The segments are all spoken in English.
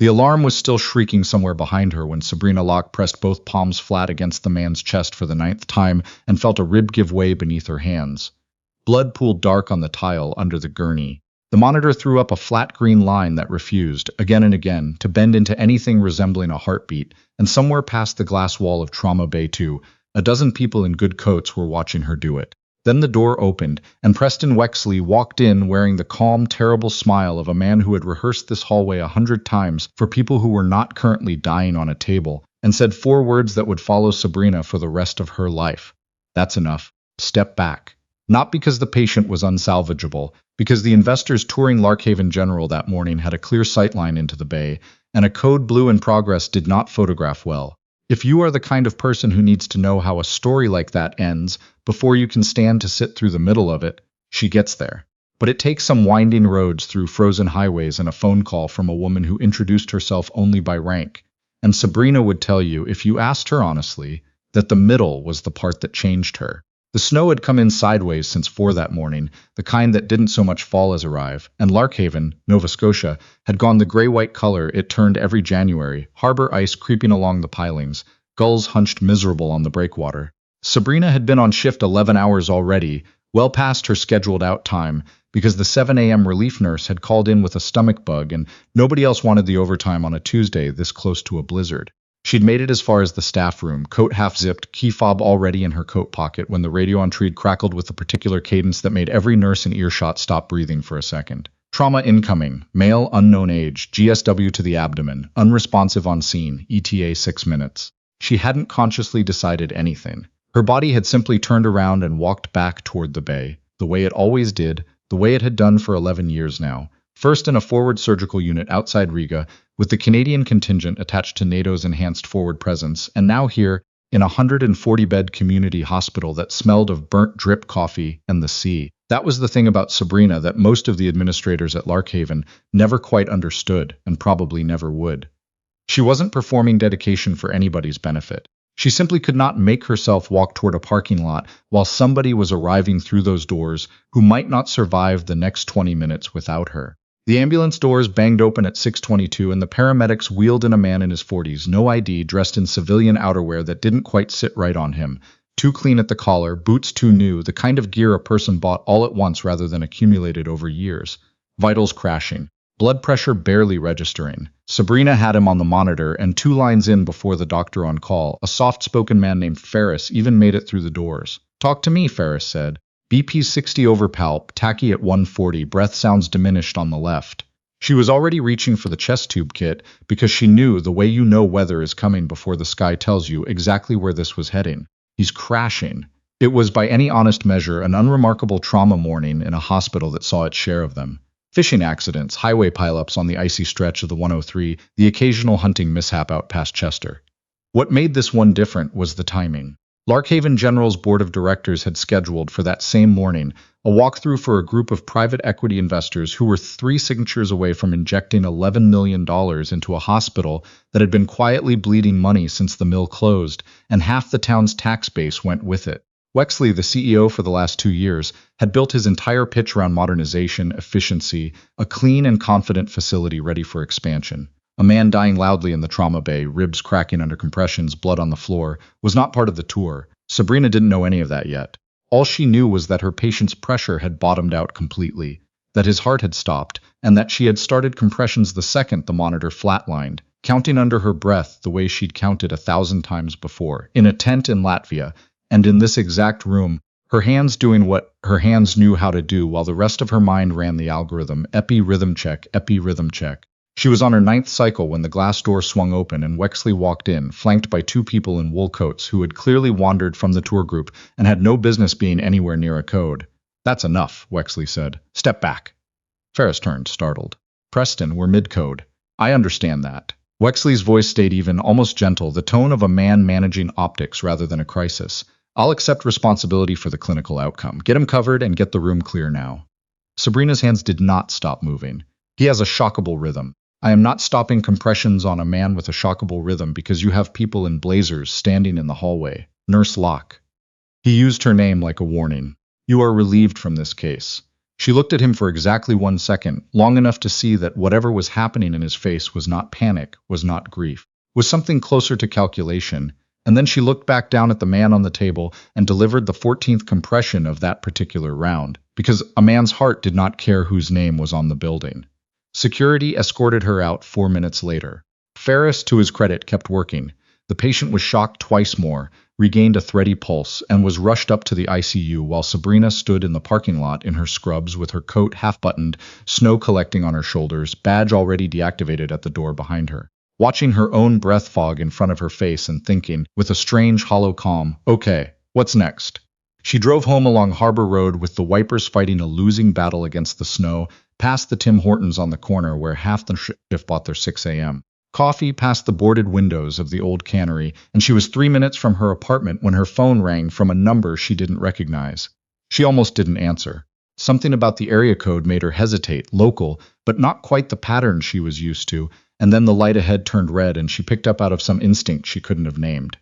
The alarm was still shrieking somewhere behind her when Sabrina Locke pressed both palms flat against the man's chest for the 9th time and felt a rib give way beneath her hands. Blood pooled dark on the tile under the gurney. The monitor threw up a flat green line that refused, again and again, to bend into anything resembling a heartbeat, and somewhere past the glass wall of Trauma Bay 2, a dozen people in good coats were watching her do it. Then the door opened, and Preston Wexley walked in wearing the calm, terrible smile of a man who had rehearsed this hallway 100 times for people who were not currently dying on a table, and said 4 words that would follow Sabrina for the rest of her life. That's enough. Step back. Not because the patient was unsalvageable, because the investors touring Larkhaven General that morning had a clear sightline into the bay, and a code blue in progress did not photograph well. If you are the kind of person who needs to know how a story like that ends before you can stand to sit through the middle of it, she gets there. But it takes some winding roads through frozen highways and a phone call from a woman who introduced herself only by rank. And Sabrina would tell you, if you asked her honestly, that the middle was the part that changed her. The snow had come in sideways since 4 that morning, the kind that didn't so much fall as arrive, and Larkhaven, Nova Scotia, had gone the gray-white color it turned every January, harbor ice creeping along the pilings, gulls hunched miserable on the breakwater. Sabrina had been on shift 11 hours already, well past her scheduled out time, because the 7 a.m. relief nurse had called in with a stomach bug and nobody else wanted the overtime on a Tuesday this close to a blizzard. She'd made it as far as the staff room, coat half-zipped, key fob already in her coat pocket when the radio on Treed crackled with a particular cadence that made every nurse in earshot stop breathing for a second. Trauma incoming, male unknown age, GSW to the abdomen, unresponsive on scene, ETA 6 minutes. She hadn't consciously decided anything. Her body had simply turned around and walked back toward the bay, the way it always did, the way it had done for 11 years now. First in a forward surgical unit outside Riga, with the Canadian contingent attached to NATO's enhanced forward presence, and now here, in a 140-bed community hospital that smelled of burnt drip coffee and the sea. That was the thing about Sabrina that most of the administrators at Larkhaven never quite understood, and probably never would. She wasn't performing dedication for anybody's benefit. She simply could not make herself walk toward a parking lot while somebody was arriving through those doors who might not survive the next 20 minutes without her. The ambulance doors banged open at 6:22 and the paramedics wheeled in a man in his 40s, no ID, dressed in civilian outerwear that didn't quite sit right on him. Too clean at the collar, boots too new, the kind of gear a person bought all at once rather than accumulated over years. Vitals crashing. Blood pressure barely registering. Sabrina had him on the monitor, and 2 lines in before the doctor on call, a soft-spoken man named Ferris even made it through the doors. "Talk to me," Ferris said. "BP 60 over palp, tachy at 140, breath sounds diminished on the left." She was already reaching for the chest tube kit because she knew the way you know weather is coming before the sky tells you exactly where this was heading. He's crashing. It was by any honest measure an unremarkable trauma morning in a hospital that saw its share of them. Fishing accidents, highway pileups on the icy stretch of the 103, the occasional hunting mishap out past Chester. What made this one different was the timing. Larkhaven General's board of directors had scheduled for that same morning a walkthrough for a group of private equity investors who were 3 signatures away from injecting $11 million into a hospital that had been quietly bleeding money since the mill closed, and half the town's tax base went with it. Wexley, the CEO for the last 2 years, had built his entire pitch around modernization, efficiency, a clean and confident facility ready for expansion. A man dying loudly in the trauma bay, ribs cracking under compressions, blood on the floor, was not part of the tour. Sabrina didn't know any of that yet. All she knew was that her patient's pressure had bottomed out completely, that his heart had stopped, and that she had started compressions the second the monitor flatlined, counting under her breath the way she'd counted 1,000 times before, in a tent in Latvia, and in this exact room, her hands doing what her hands knew how to do while the rest of her mind ran the algorithm, epi rhythm check, epi rhythm check. She was on her 9th cycle when the glass door swung open and Wexley walked in, flanked by 2 people in wool coats who had clearly wandered from the tour group and had no business being anywhere near a code. "That's enough," Wexley said. "Step back." Ferris turned, startled. "Preston, we're mid-code." "I understand that." Wexley's voice stayed even, almost gentle, the tone of a man managing optics rather than a crisis. "I'll accept responsibility for the clinical outcome. Get him covered and get the room clear now." Sabrina's hands did not stop moving. "He has a shockable rhythm. I am not stopping compressions on a man with a shockable rhythm because you have people in blazers standing in the hallway. Nurse Locke." He used her name like a warning. "You are relieved from this case." She looked at him for exactly 1 second, long enough to see that whatever was happening in his face was not panic, was not grief, was something closer to calculation, and then she looked back down at the man on the table and delivered the 14th compression of that particular round, because a man's heart did not care whose name was on the building. Security escorted her out 4 minutes later. Ferris, to his credit, kept working. The patient was shocked twice more, regained a thready pulse, and was rushed up to the ICU while Sabrina stood in the parking lot in her scrubs with her coat half-buttoned, snow collecting on her shoulders, badge already deactivated at the door behind her. Watching her own breath fog in front of her face and thinking, with a strange hollow calm, okay, what's next? She drove home along Harbor Road with the wipers fighting a losing battle against the snow, past the Tim Hortons on the corner where half the shift bought their 6 a.m. coffee, past the boarded windows of the old cannery, and she was 3 minutes from her apartment when her phone rang from a number she didn't recognize. She almost didn't answer. Something about the area code made her hesitate, local, but not quite the pattern she was used to, and then the light ahead turned red and she picked up out of some instinct she couldn't have named.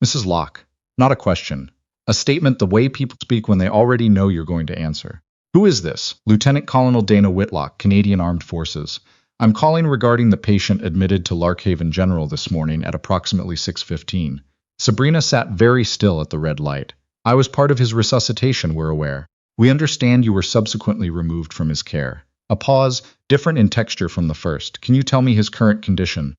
Mrs. Locke. Not a question. A statement the way people speak when they already know you're going to answer. Who is this? Lieutenant Colonel Dana Whitlock, Canadian Armed Forces. I'm calling regarding the patient admitted to Larkhaven General this morning at approximately 6:15. Sabrina sat very still at the red light. I was part of his resuscitation, we're aware. We understand you were subsequently removed from his care. A pause, different in texture from the first. Can you tell me his current condition?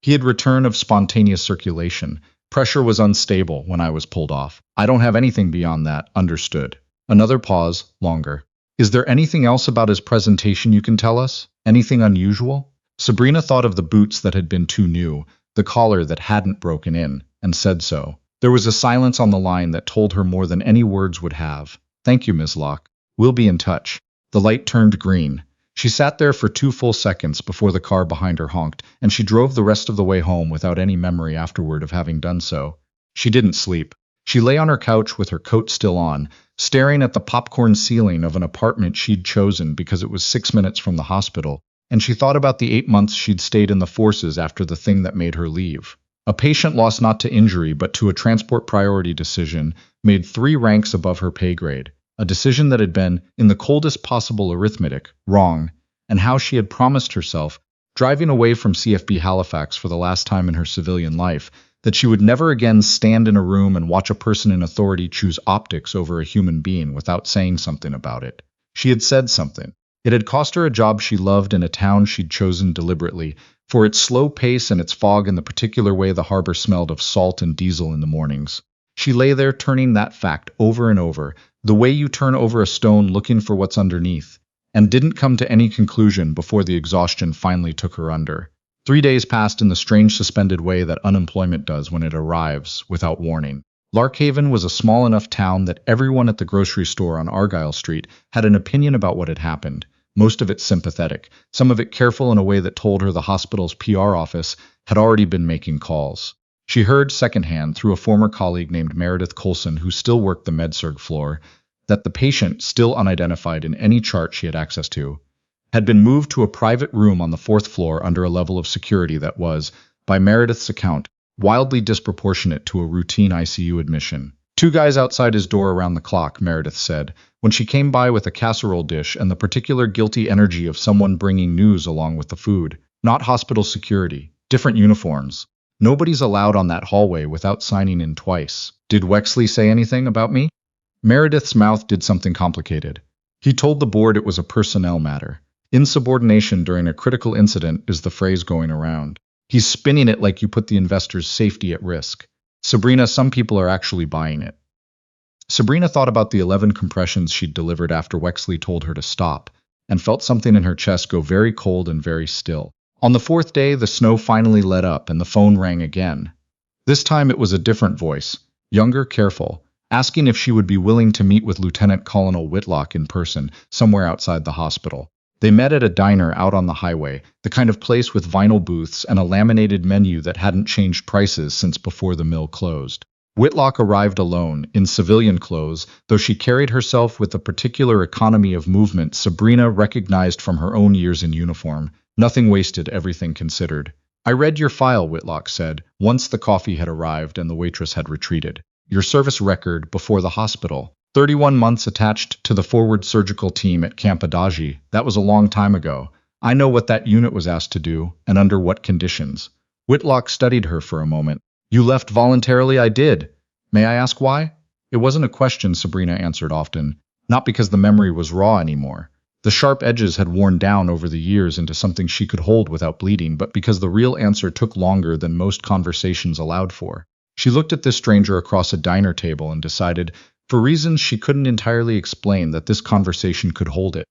He had return of spontaneous circulation. Pressure was unstable when I was pulled off. I don't have anything beyond that, understood. Another pause, longer. Is there anything else about his presentation you can tell us? Anything unusual? Sabrina thought of the boots that had been too new, the collar that hadn't broken in, and said so. There was a silence on the line that told her more than any words would have. Thank you, Ms. Locke. We'll be in touch. The light turned green. She sat there for 2 full seconds before the car behind her honked, and she drove the rest of the way home without any memory afterward of having done so. She didn't sleep. She lay on her couch with her coat still on, staring at the popcorn ceiling of an apartment she'd chosen because it was 6 minutes from the hospital, and she thought about the 8 months she'd stayed in the forces after the thing that made her leave. A patient lost not to injury but to a transport priority decision made 3 ranks above her pay grade, a decision that had been, in the coldest possible arithmetic, wrong, and how she had promised herself, driving away from CFB Halifax for the last time in her civilian life, that she would never again stand in a room and watch a person in authority choose optics over a human being without saying something about it. She had said something. It had cost her a job she loved in a town she'd chosen deliberately, for its slow pace and its fog and the particular way the harbor smelled of salt and diesel in the mornings. She lay there turning that fact over and over, the way you turn over a stone looking for what's underneath, and didn't come to any conclusion before the exhaustion finally took her under. 3 days passed in the strange suspended way that unemployment does when it arrives, without warning. Larkhaven was a small enough town that everyone at the grocery store on Argyle Street had an opinion about what had happened, most of it sympathetic, some of it careful in a way that told her the hospital's PR office had already been making calls. She heard secondhand through a former colleague named Meredith Coulson, who still worked the med-surg floor, that the patient, still unidentified in any chart she had access to, had been moved to a private room on the 4th floor under a level of security that was, by Meredith's account, wildly disproportionate to a routine ICU admission. 2 guys outside his door around the clock, Meredith said, when she came by with a casserole dish and the particular guilty energy of someone bringing news along with the food. Not hospital security. Different uniforms. Nobody's allowed on that hallway without signing in twice. Did Wexley say anything about me? Meredith's mouth did something complicated. He told the board it was a personnel matter. Insubordination during a critical incident is the phrase going around. He's spinning it like you put the investor's safety at risk. Sabrina, some people are actually buying it. Sabrina thought about the 11 compressions she'd delivered after Wexley told her to stop, and felt something in her chest go very cold and very still. On the 4th day, the snow finally let up and the phone rang again. This time it was a different voice, younger, careful, asking if she would be willing to meet with Lieutenant Colonel Whitlock in person, somewhere outside the hospital. They met at a diner out on the highway, the kind of place with vinyl booths and a laminated menu that hadn't changed prices since before the mill closed. Whitlock arrived alone, in civilian clothes, though she carried herself with a particular economy of movement Sabrina recognized from her own years in uniform. Nothing wasted, everything considered. I read your file, Whitlock said, once the coffee had arrived and the waitress had retreated. Your service record before the hospital. 31 months attached to the forward surgical team at Camp Adagi. That was a long time ago. I know what that unit was asked to do, and under what conditions. Whitlock studied her for a moment. You left voluntarily? I did. May I ask why? It wasn't a question Sabrina answered often, not because the memory was raw anymore. The sharp edges had worn down over the years into something she could hold without bleeding, but because the real answer took longer than most conversations allowed for. She looked at this stranger across a diner table and decided, for reasons she couldn't entirely explain, that this conversation could hold it.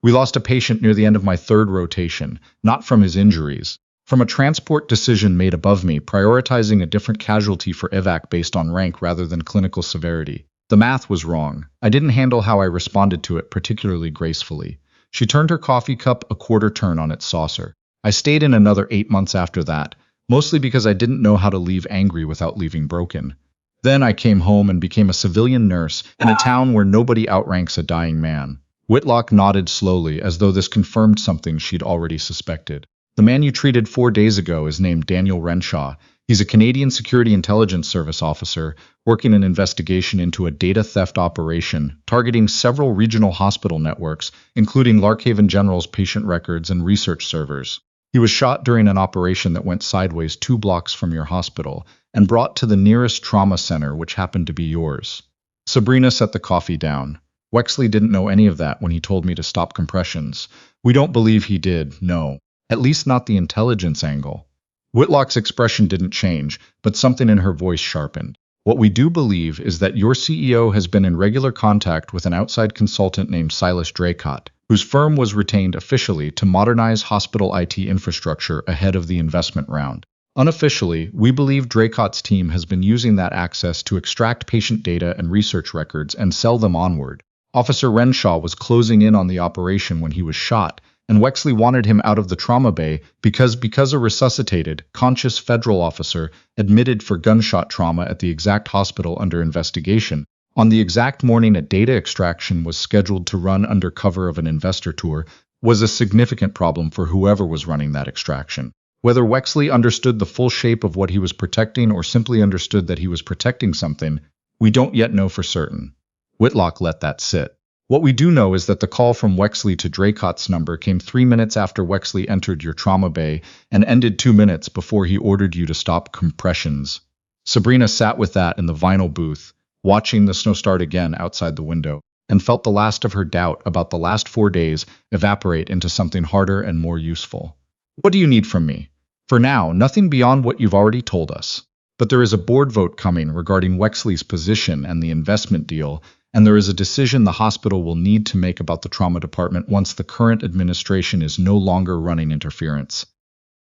We lost a patient near the end of my third rotation, not from his injuries. From a transport decision made above me, prioritizing a different casualty for evac based on rank rather than clinical severity. The math was wrong. I didn't handle how I responded to it particularly gracefully. She turned her coffee cup a quarter turn on its saucer. I stayed in another 8 months after that, mostly because I didn't know how to leave angry without leaving broken. Then I came home and became a civilian nurse in a town where nobody outranks a dying man. Whitlock nodded slowly, as though this confirmed something she'd already suspected. The man you treated 4 days ago is named Daniel Renshaw. He's a Canadian Security Intelligence Service officer working an investigation into a data theft operation targeting several regional hospital networks, including Larkhaven General's patient records and research servers. He was shot during an operation that went sideways 2 blocks from your hospital and brought to the nearest trauma center, which happened to be yours. Sabrina set the coffee down. Wexley didn't know any of that when he told me to stop compressions. We don't believe he did, no. At least not the intelligence angle. Whitlock's expression didn't change, but something in her voice sharpened. What we do believe is that your CEO has been in regular contact with an outside consultant named Silas Draycott, whose firm was retained officially to modernize hospital IT infrastructure ahead of the investment round. Unofficially, we believe Draycott's team has been using that access to extract patient data and research records and sell them onward. Officer Renshaw was closing in on the operation when he was shot, and Wexley wanted him out of the trauma bay because a resuscitated, conscious federal officer admitted for gunshot trauma at the exact hospital under investigation, on the exact morning a data extraction was scheduled to run under cover of an investor tour, was a significant problem for whoever was running that extraction. Whether Wexley understood the full shape of what he was protecting or simply understood that he was protecting something, we don't yet know for certain. Whitlock let that sit. What we do know is that the call from Wexley to Draycott's number came 3 minutes after Wexley entered your trauma bay and ended 2 minutes before he ordered you to stop compressions. Sabrina sat with that in the vinyl booth, watching the snow start again outside the window, and felt the last of her doubt about the last 4 days evaporate into something harder and more useful. What do you need from me? For now, nothing beyond what you've already told us. But there is a board vote coming regarding Wexley's position and the investment deal, and there is a decision the hospital will need to make about the trauma department once the current administration is no longer running interference.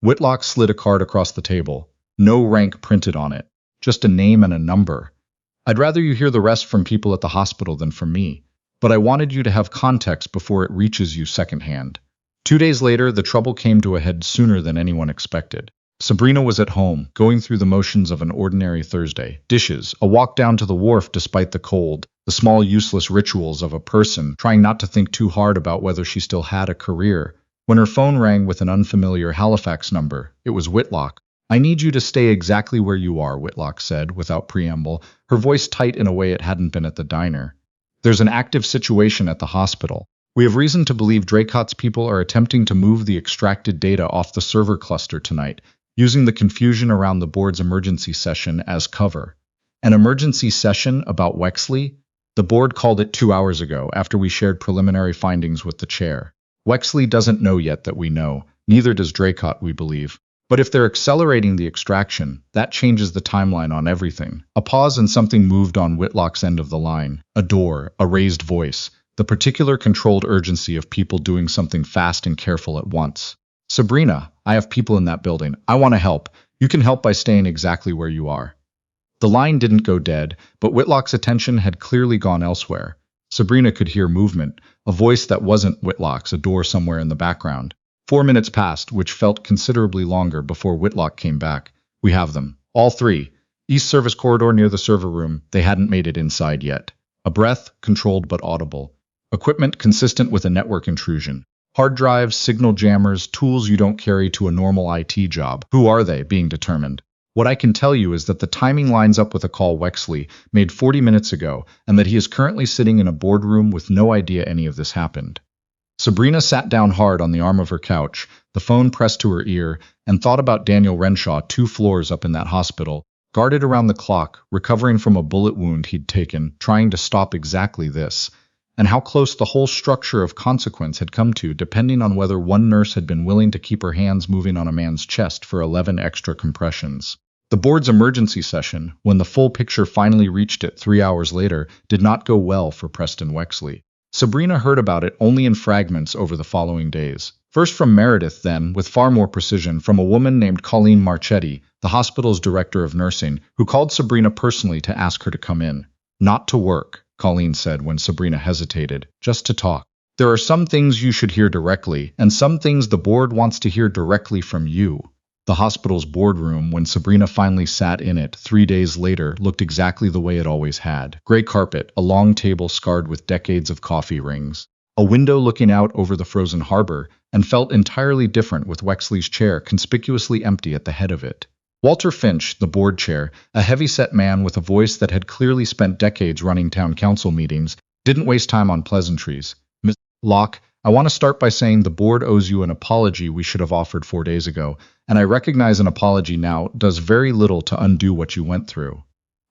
Whitlock slid a card across the table. No rank printed on it. Just a name and a number. I'd rather you hear the rest from people at the hospital than from me, but I wanted you to have context before it reaches you secondhand. 2 days later, the trouble came to a head sooner than anyone expected. Sabrina was at home, going through the motions of an ordinary Thursday. Dishes, a walk down to the wharf despite the cold, the small useless rituals of a person trying not to think too hard about whether she still had a career. When her phone rang with an unfamiliar Halifax number, it was Whitlock. I need you to stay exactly where you are, Whitlock said, without preamble, her voice tight in a way it hadn't been at the diner. There's an active situation at the hospital. We have reason to believe Draycott's people are attempting to move the extracted data off the server cluster tonight, using the confusion around the board's emergency session as cover. An emergency session about Wexley? The board called it 2 hours ago, after we shared preliminary findings with the chair. Wexley doesn't know yet that we know, neither does Draycott, we believe. But if they're accelerating the extraction, that changes the timeline on everything. A pause and something moved on Whitlock's end of the line. A door, a raised voice, the particular controlled urgency of people doing something fast and careful at once. Sabrina, I have people in that building. I want to help. You can help by staying exactly where you are. The line didn't go dead, but Whitlock's attention had clearly gone elsewhere. Sabrina could hear movement, a voice that wasn't Whitlock's, a door somewhere in the background. 4 minutes passed, which felt considerably longer before Whitlock came back. We have them. All 3. East service corridor near the server room. They hadn't made it inside yet. A breath, controlled but audible. Equipment consistent with a network intrusion. Hard drives, signal jammers, tools you don't carry to a normal IT job. Who are they? Being determined. What I can tell you is that the timing lines up with a call Wexley made 40 minutes ago, and that he is currently sitting in a boardroom with no idea any of this happened. Sabrina sat down hard on the arm of her couch, the phone pressed to her ear, and thought about Daniel Renshaw 2 floors up in that hospital, guarded around the clock, recovering from a bullet wound he'd taken, trying to stop exactly this, and how close the whole structure of consequence had come to, depending on whether one nurse had been willing to keep her hands moving on a man's chest for 11 extra compressions. The board's emergency session, when the full picture finally reached it 3 hours later, did not go well for Preston Wexley. Sabrina heard about it only in fragments over the following days. First from Meredith, then, with far more precision, from a woman named Colleen Marchetti, the hospital's director of nursing, who called Sabrina personally to ask her to come in. Not to work, Colleen said when Sabrina hesitated, just to talk. There are some things you should hear directly, and some things the board wants to hear directly from you. The hospital's boardroom, when Sabrina finally sat in it 3 days later, looked exactly the way it always had. Gray carpet, a long table scarred with decades of coffee rings, a window looking out over the frozen harbor, and felt entirely different with Wexley's chair conspicuously empty at the head of it. Walter Finch, the board chair, a heavy-set man with a voice that had clearly spent decades running town council meetings, didn't waste time on pleasantries. Ms. Locke, I want to start by saying the board owes you an apology we should have offered 4 days ago, and I recognize an apology now does very little to undo what you went through.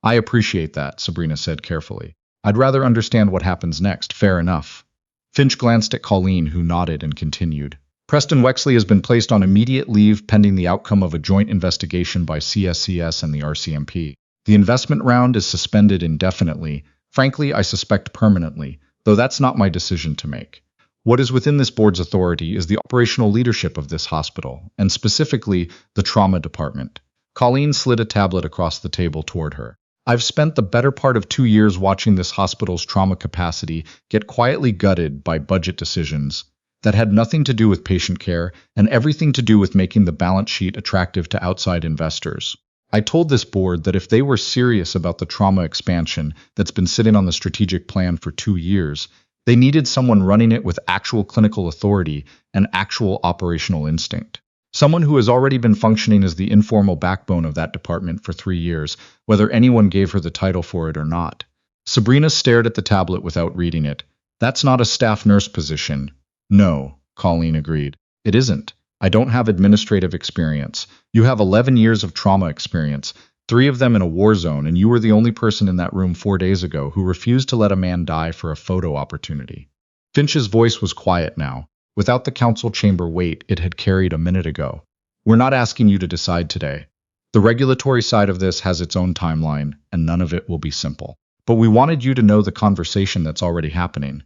I appreciate that, Sabrina said carefully. I'd rather understand what happens next, fair enough. Finch glanced at Colleen, who nodded and continued. Preston Wexley has been placed on immediate leave pending the outcome of a joint investigation by CSCS and the RCMP. The investment round is suspended indefinitely, frankly I suspect permanently, though that's not my decision to make. What is within this board's authority is the operational leadership of this hospital, and specifically the trauma department. Colleen slid a tablet across the table toward her. I've spent the better part of 2 years watching this hospital's trauma capacity get quietly gutted by budget decisions that had nothing to do with patient care and everything to do with making the balance sheet attractive to outside investors. I told this board that if they were serious about the trauma expansion that's been sitting on the strategic plan for 2 years, they needed someone running it with actual clinical authority and actual operational instinct. Someone who has already been functioning as the informal backbone of that department for 3 years, whether anyone gave her the title for it or not. Sabrina stared at the tablet without reading it. That's not a staff nurse position. No, Colleen agreed. It isn't. I don't have administrative experience. You have 11 years of trauma experience, 3 of them in a war zone, and you were the only person in that room 4 days ago who refused to let a man die for a photo opportunity. Finch's voice was quiet now, without the council chamber weight it had carried a minute ago. We're not asking you to decide today. The regulatory side of this has its own timeline, and none of it will be simple. But we wanted you to know the conversation that's already happening.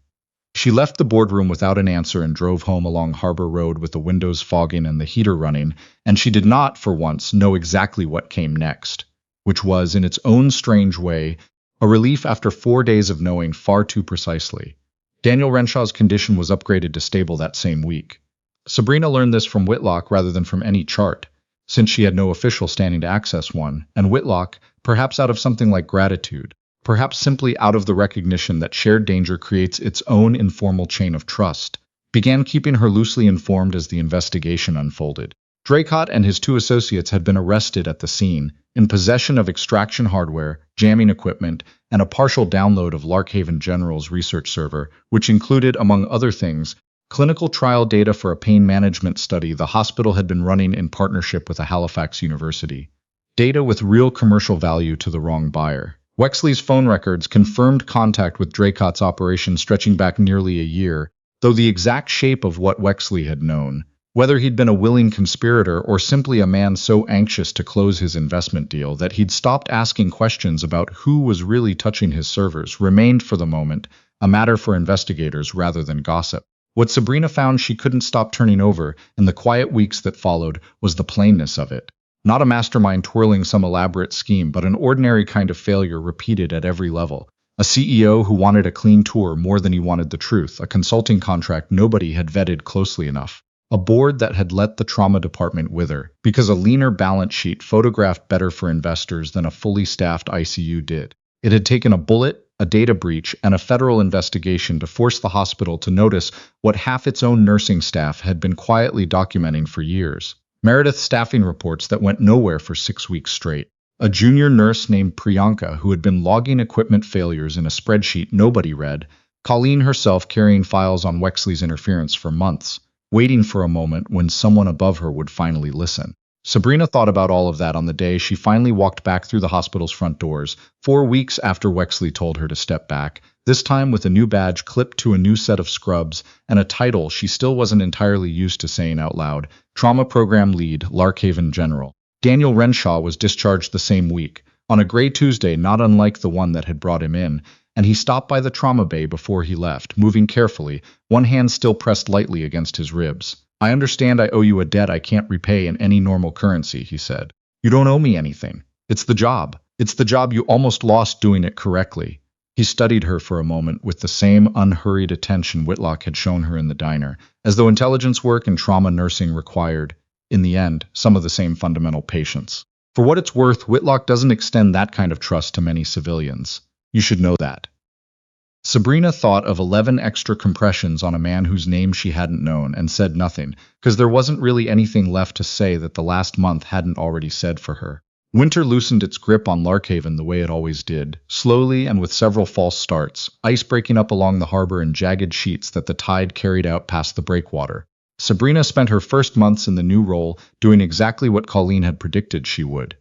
She left the boardroom without an answer and drove home along Harbor Road with the windows fogging and the heater running, and she did not, for once, know exactly what came next, which was, in its own strange way, a relief after 4 days of knowing far too precisely. Daniel Renshaw's condition was upgraded to stable that same week. Sabrina learned this from Whitlock rather than from any chart, since she had no official standing to access one, and Whitlock, perhaps out of something like gratitude, perhaps simply out of the recognition that shared danger creates its own informal chain of trust, began keeping her loosely informed as the investigation unfolded. Draycott and his 2 associates had been arrested at the scene, in possession of extraction hardware, jamming equipment, and a partial download of Larkhaven General's research server, which included, among other things, clinical trial data for a pain management study the hospital had been running in partnership with a Halifax university. Data with real commercial value to the wrong buyer. Wexley's phone records confirmed contact with Draycott's operation stretching back nearly a year, though the exact shape of what Wexley had known, whether he'd been a willing conspirator or simply a man so anxious to close his investment deal that he'd stopped asking questions about who was really touching his servers, remained for the moment a matter for investigators rather than gossip. What Sabrina found she couldn't stop turning over in the quiet weeks that followed was the plainness of it. Not a mastermind twirling some elaborate scheme, but an ordinary kind of failure repeated at every level. A CEO who wanted a clean tour more than he wanted the truth, a consulting contract nobody had vetted closely enough. A board that had let the trauma department wither, because a leaner balance sheet photographed better for investors than a fully staffed ICU did. It had taken a bullet, a data breach, and a federal investigation to force the hospital to notice what half its own nursing staff had been quietly documenting for years. Meredith staffing reports that went nowhere for 6 weeks straight. A junior nurse named Priyanka, who had been logging equipment failures in a spreadsheet nobody read, Colleen herself carrying files on Wexley's interference for months, waiting for a moment when someone above her would finally listen. Sabrina thought about all of that on the day she finally walked back through the hospital's front doors, 4 weeks after Wexley told her to step back, this time with a new badge clipped to a new set of scrubs and a title she still wasn't entirely used to saying out loud, Trauma Program Lead, Larkhaven General. Daniel Renshaw was discharged the same week, on a gray Tuesday not unlike the one that had brought him in, and he stopped by the trauma bay before he left, moving carefully, one hand still pressed lightly against his ribs. I understand I owe you a debt I can't repay in any normal currency, he said. You don't owe me anything. It's the job. It's the job you almost lost doing it correctly. He studied her for a moment with the same unhurried attention Whitlock had shown her in the diner, as though intelligence work and trauma nursing required, in the end, some of the same fundamental patience. For what it's worth, Whitlock doesn't extend that kind of trust to many civilians. You should know that. Sabrina thought of 11 extra compressions on a man whose name she hadn't known and said nothing, because there wasn't really anything left to say that the last month hadn't already said for her. Winter loosened its grip on Larkhaven the way it always did, slowly and with several false starts, ice breaking up along the harbor in jagged sheets that the tide carried out past the breakwater. Sabrina spent her first months in the new role doing exactly what Colleen had predicted she would.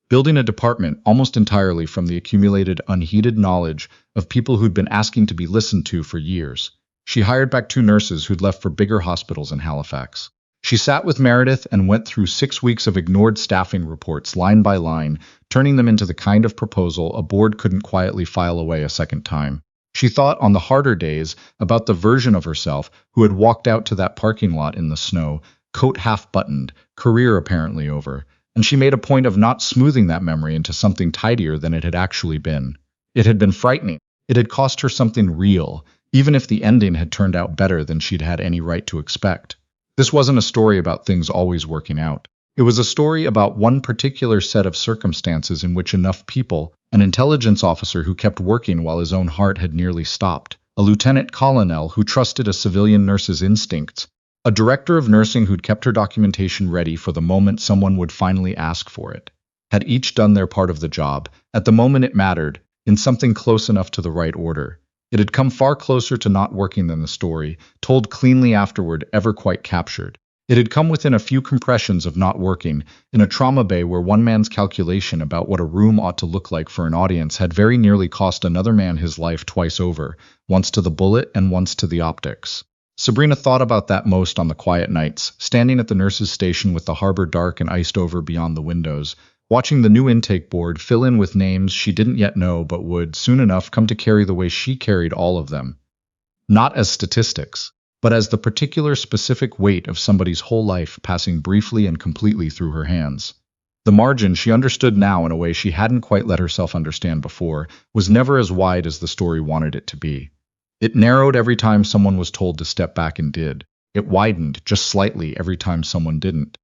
Building a department almost entirely from the accumulated unheeded knowledge of people who'd been asking to be listened to for years. She hired back 2 nurses who'd left for bigger hospitals in Halifax. She sat with Meredith and went through 6 weeks of ignored staffing reports line by line, turning them into the kind of proposal a board couldn't quietly file away a second time. She thought on the harder days about the version of herself who had walked out to that parking lot in the snow, coat half buttoned, career apparently over, and she made a point of not smoothing that memory into something tidier than it had actually been. It had been frightening. It had cost her something real, even if the ending had turned out better than she'd had any right to expect. This wasn't a story about things always working out. It was a story about one particular set of circumstances in which enough people, an intelligence officer who kept working while his own heart had nearly stopped, a lieutenant colonel who trusted a civilian nurse's instincts, a director of nursing who'd kept her documentation ready for the moment someone would finally ask for it, had each done their part of the job, at the moment it mattered, in something close enough to the right order. It had come far closer to not working than the story, told cleanly afterward, ever quite captured. It had come within a few compressions of not working, in a trauma bay where one man's calculation about what a room ought to look like for an audience had very nearly cost another man his life twice over, once to the bullet and once to the optics. Sabrina thought about that most on the quiet nights, standing at the nurse's station with the harbor dark and iced over beyond the windows, watching the new intake board fill in with names she didn't yet know but would, soon enough, come to carry the way she carried all of them. Not as statistics, but as the particular specific weight of somebody's whole life passing briefly and completely through her hands. The margin, she understood now in a way she hadn't quite let herself understand before, was never as wide as the story wanted it to be. It narrowed every time someone was told to step back and did. It widened, just slightly, every time someone didn't.